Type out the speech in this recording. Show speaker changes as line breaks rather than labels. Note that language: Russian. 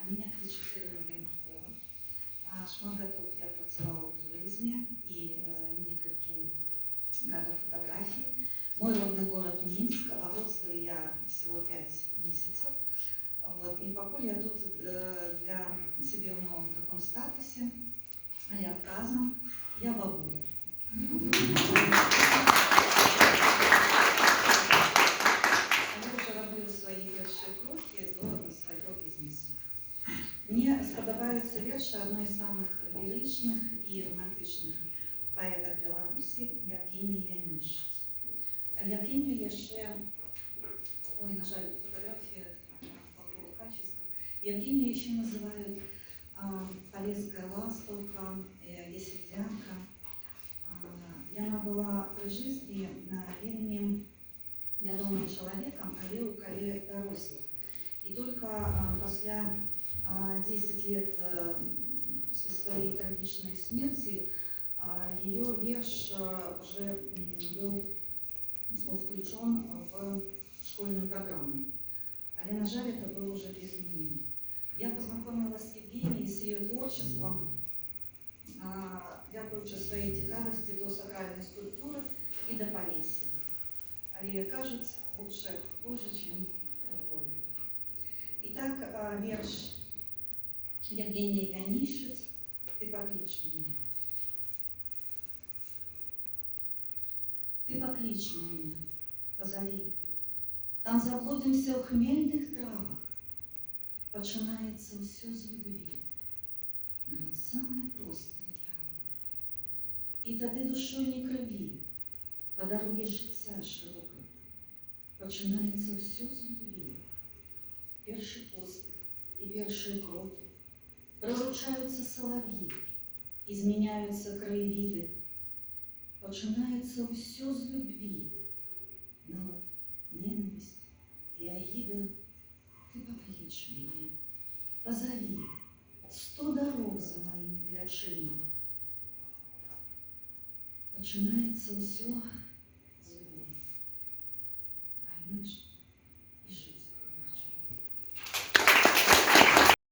Меня кличуть Ірина Ємакова. Шмат годов я працевала в туризме и несколько годов фотографий. Мой родной город Минск, а в Вроцлаве я всего 5 месяцев. Вот. И пока я тут для себя в новом таком статусе, я отказана, я бабуля. Я вже робила свої перші кроки до свого бізнесу. Мне сподобаются верши одной из самых лиричных и романтичных поэтов Беларуси Евгении Янишиц. Евгению яше, ой, на жаль, фотография плохого качества. Евгению еще называют Полесская ластовка, Есельдянка. Яна была при жизни вельми вядомым человеком, але у коле дорослых. И только после 10 лет после своей трагичной смерти ее верш уже был включен в школьную программу. А на жаль, это было уже без меня. Я познакомилась с Евгенией, с ее творчеством, дякуючи своей цікавости до сакральной скульптуры и до Полесья. Але кажется, лучше позже, чем позже. Итак, верш Евгения Янишиц «Ты покличь меня». Ты покличь меня, позови. Там заблудимся у хмельных травах. Починається все з любви. Навіть самое простое яво. І тоді душою не крови, по дороге життя широкой. Починається все з любви. Перший поспіх і перші кроки. Проручаються солов'ї, і зміняються краєвіди. Починається все з любви. Но вот ненависть и огида. Ты покличь меня, позови 100 дорог за моими плячима. Починається все